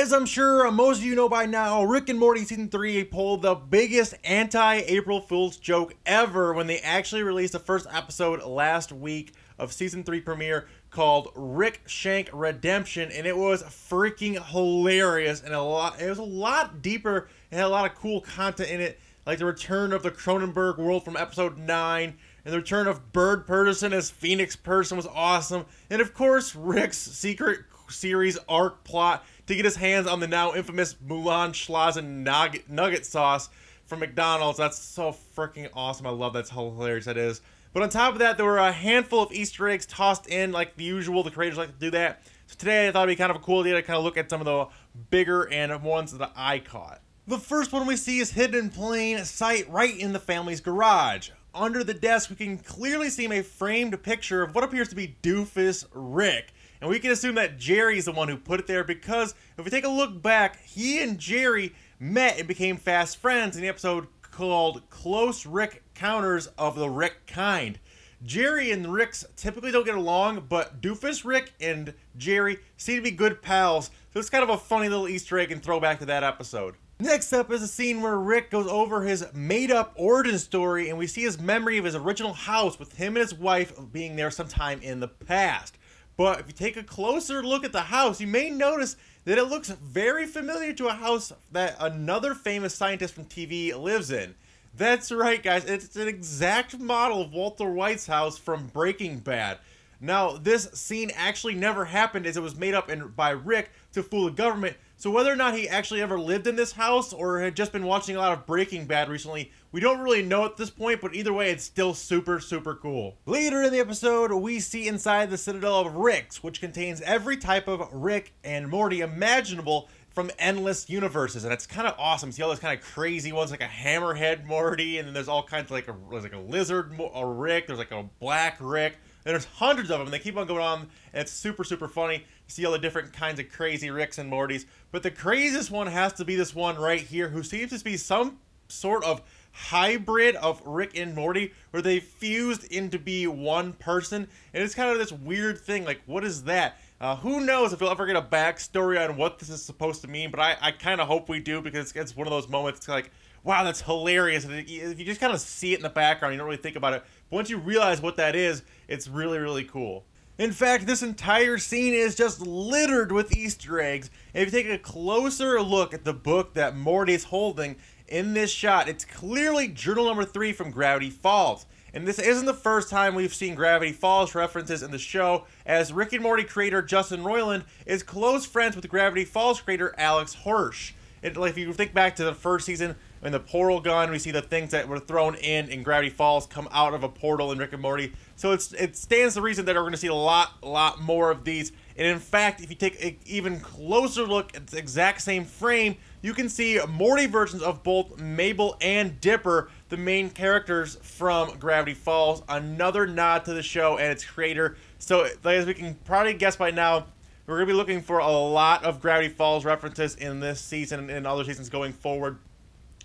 As I'm sure most of you know by now, Rick and Morty Season 3 pulled the biggest anti-April Fool's joke ever when they actually released the first episode last week of Season 3 premiere called Rick Shank Redemption, and it was freaking hilarious, and it was a lot deeper and had a lot of cool content in it, like the return of the Cronenberg world from episode 9, and the return of Bird Person as Phoenix Person was awesome, and of course Rick's secret series arc plot to get his hands on the now infamous Mulan Schlazen nugget sauce from McDonald's. That's so freaking awesome. I love that. How hilarious that is. But on top of that, there were a handful of Easter eggs tossed in like the usual. The creators like to do that. So today I thought it'd be kind of a cool idea to kind of look at some of the bigger and ones that I caught. The first one we see is hidden in plain sight right in the family's garage. Under the desk, we can clearly see a framed picture of what appears to be Doofus Rick. And we can assume that Jerry's the one who put it there because if we take a look back, he and Jerry met and became fast friends in the episode called Close Rick Counters of the Rick Kind. Jerry and Rick's typically don't get along, but Doofus Rick and Jerry seem to be good pals, so it's kind of a funny little Easter egg and throwback to that episode. Next up is a scene where Rick goes over his made-up origin story, and we see his memory of his original house with him and his wife being there sometime in the past. But if you take a closer look at the house, you may notice that it looks very familiar to a house that another famous scientist from TV lives in. That's right, guys. It's an exact model of Walter White's house from Breaking Bad. Now, this scene actually never happened as it was made up by Rick to fool the government. So whether or not he actually ever lived in this house or had just been watching a lot of Breaking Bad recently, we don't really know at this point, but either way, it's still super, super cool. Later in the episode, we see inside the Citadel of Ricks, which contains every type of Rick and Morty imaginable from endless universes, and it's kind of awesome. See all those kind of crazy ones, like a hammerhead Morty, and then there's all kinds of there's like a lizard Rick, there's like a black Rick, and there's hundreds of them, and they keep on going on, and it's super, super funny. You see all the different kinds of crazy Ricks and Mortys, but the craziest one has to be this one right here, who seems to be some sort of hybrid of Rick and Morty, where they fused into be one person, and it's kind of this weird thing, like, what is that? Who knows if we'll ever get a backstory on what this is supposed to mean, but I kind of hope we do, because it's one of those moments, it's like, wow, that's hilarious, and if you just kind of see it in the background, you don't really think about it, but once you realize what that is, it's really, really cool. In fact, this entire scene is just littered with Easter eggs, and if you take a closer look at the book that Morty's holding in this shot, it's clearly journal number 3 from Gravity Falls. And this isn't the first time we've seen Gravity Falls references in the show, as Rick and Morty creator Justin Roiland is close friends with Gravity Falls creator Alex Hirsch. If you think back to the first season, in the portal gun, we see the things that were thrown in Gravity Falls come out of a portal in Rick and Morty. So it stands to reason that we're going to see a lot more of these. And in fact, if you take an even closer look at the exact same frame, you can see Morty versions of both Mabel and Dipper, the main characters from Gravity Falls. Another nod to the show and its creator. So as we can probably guess by now, we're going to be looking for a lot of Gravity Falls references in this season and other seasons going forward,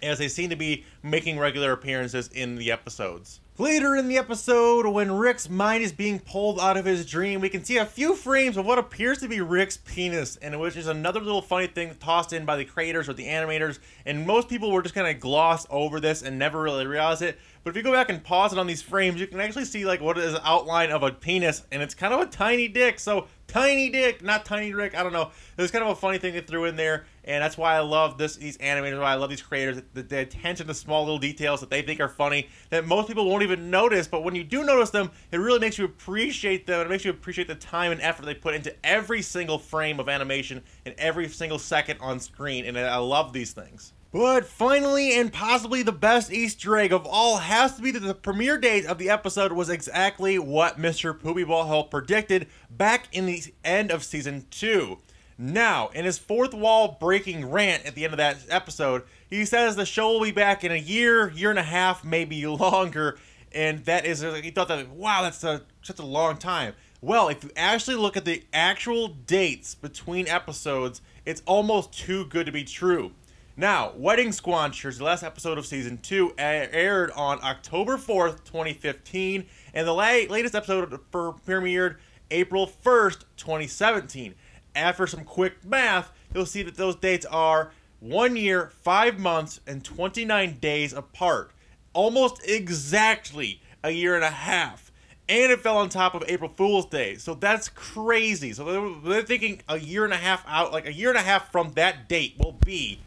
as they seem to be making regular appearances in the episodes. Later in the episode, when Rick's mind is being pulled out of his dream, we can see a few frames of what appears to be Rick's penis, and which is another little funny thing tossed in by the creators or the animators, and most people were just kind of gloss over this and never really realize it. But if you go back and pause it on these frames, you can actually see like what is an outline of a penis, and it's kind of a tiny dick. So tiny dick, not tiny Rick, I don't know. It was kind of a funny thing they threw in there, and that's why I love these animators, why I love these creators, the attention to small little details that they think are funny, that most people won't even notice, but when you do notice them, it really makes you appreciate them. It makes you appreciate the time and effort they put into every single frame of animation and every single second on screen, and I love these things. But finally, and possibly the best Easter egg of all, has to be that the premiere date of the episode was exactly what Mr. Poopy Butthole predicted back in the end of Season 2. Now, in his fourth wall breaking rant at the end of that episode, he says the show will be back in a year and a half, maybe longer, and that is, he thought that, wow, that's such a long time. Well, if you actually look at the actual dates between episodes, it's almost too good to be true. Now, Wedding Squanchers, the last episode of Season 2, aired on October 4th, 2015, and the latest episode premiered April 1st, 2017. After some quick math, you'll see that those dates are 1 year, 5 months, and 29 days apart. Almost exactly a year and a half. And it fell on top of April Fool's Day. So that's crazy. So they're thinking a year and a half out, like a year and a half from that date will be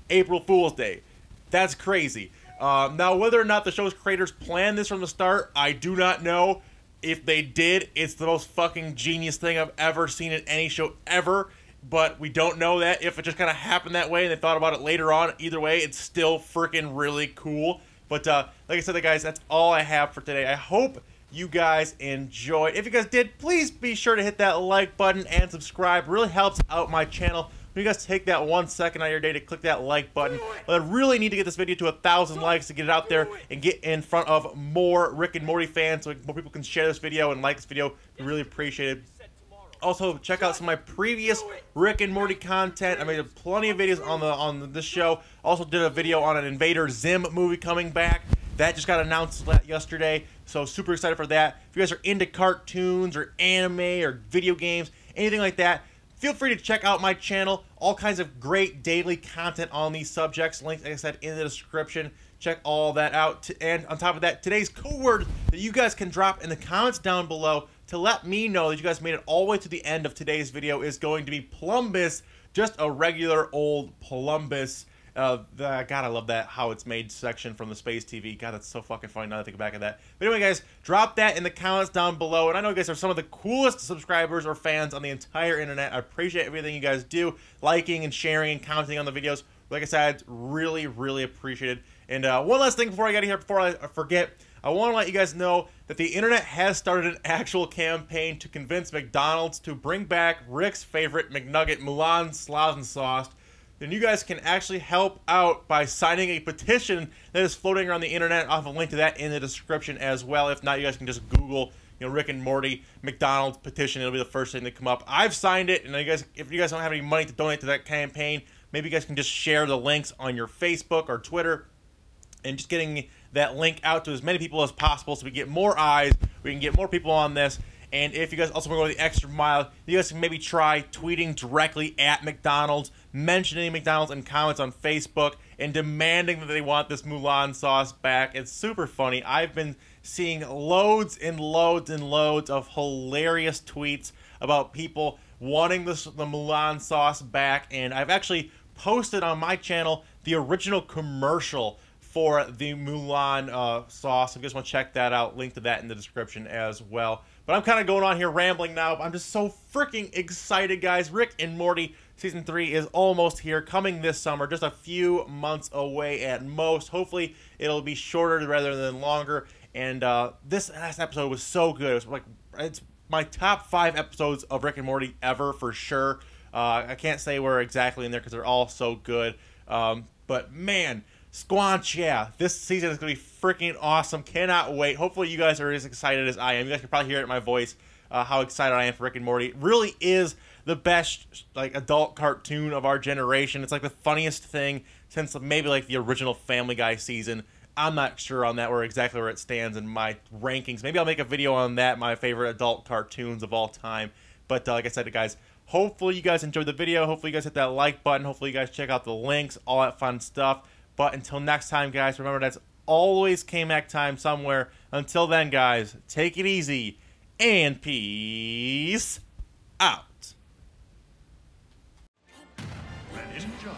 April Fool's Day. That's crazy. Now, whether or not the show's creators planned this from the start, I do not know. If they did, it's the most fucking genius thing I've ever seen in any show ever. But we don't know that. If it just kind of happened that way and they thought about it later on, either way, it's still freaking really cool. But like I said, guys, that's all I have for today. I hope you guys enjoyed. If you guys did, please be sure to hit that like button and subscribe. It really helps out my channel. When you guys take that 1 second out of your day to click that like button. But I really need to get this video to 1,000 likes to get it out there and get in front of more Rick and Morty fans so more people can share this video and like this video. I really appreciate it. Also, check out some of my previous Rick and Morty content. I made plenty of videos on this show. Also did a video on an Invader Zim movie coming back. That just got announced yesterday, so super excited for that. If you guys are into cartoons or anime or video games, anything like that, feel free to check out my channel. All kinds of great daily content on these subjects. Links, like I said, in the description. Check all that out. And on top of that, today's code word that you guys can drop in the comments down below to let me know that you guys made it all the way to the end of today's video is going to be Plumbus. Just a regular old Plumbus. God, I love that how it's made section from the Space TV. God, that's so fucking funny now that I think back of that. But anyway, guys, drop that in the comments down below. And I know you guys are some of the coolest subscribers or fans on the entire internet. I appreciate everything you guys do, liking and sharing and commenting on the videos. Like I said, it's really, really appreciated. And one last thing before I get here, before I forget, I want to let you guys know that the internet has started an actual campaign to convince McDonald's to bring back Rick's favorite McNugget, Mulan Sloth and Sauce. Then you guys can actually help out by signing a petition that is floating around the internet. I'll have a link to that in the description as well. If not, you guys can just Google, Rick and Morty McDonald's petition. It'll be the first thing to come up. I've signed it, and if you guys don't have any money to donate to that campaign, maybe you guys can just share the links on your Facebook or Twitter, and just getting that link out to as many people as possible so we get more eyes, we can get more people on this. And if you guys also want to go the extra mile, you guys can maybe try tweeting directly at McDonald's, mentioning McDonald's in comments on Facebook, and demanding that they want this Mulan sauce back. It's super funny. I've been seeing loads and loads and loads of hilarious tweets about people wanting the Mulan sauce back, and I've actually posted on my channel the original commercial for the Mulan sauce. If you guys want to check that out, link to that in the description as well. But I'm kind of going on here rambling now. I'm just so freaking excited, guys. Rick and Morty Season 3 is almost here, coming this summer, just a few months away at most. Hopefully, it'll be shorter rather than longer. And this last episode was so good. It's my top 5 episodes of Rick and Morty ever, for sure. I can't say where exactly in there because they're all so good. But man, Squanch, yeah, this season is going to be freaking awesome. Cannot wait. Hopefully you guys are as excited as I am. You guys can probably hear it in my voice how excited I am for Rick and Morty. It really is the best adult cartoon of our generation. It's like the funniest thing since maybe the original Family Guy season. I'm not sure on that exactly where it stands in my rankings. Maybe I'll make a video on that, my favorite adult cartoons of all time. But like I said, guys, hopefully you guys enjoyed the video. Hopefully you guys hit that like button. Hopefully you guys check out the links, all that fun stuff. But until next time, guys, remember that's always K-Mac time somewhere. Until then, guys, take it easy and peace out. Ninja.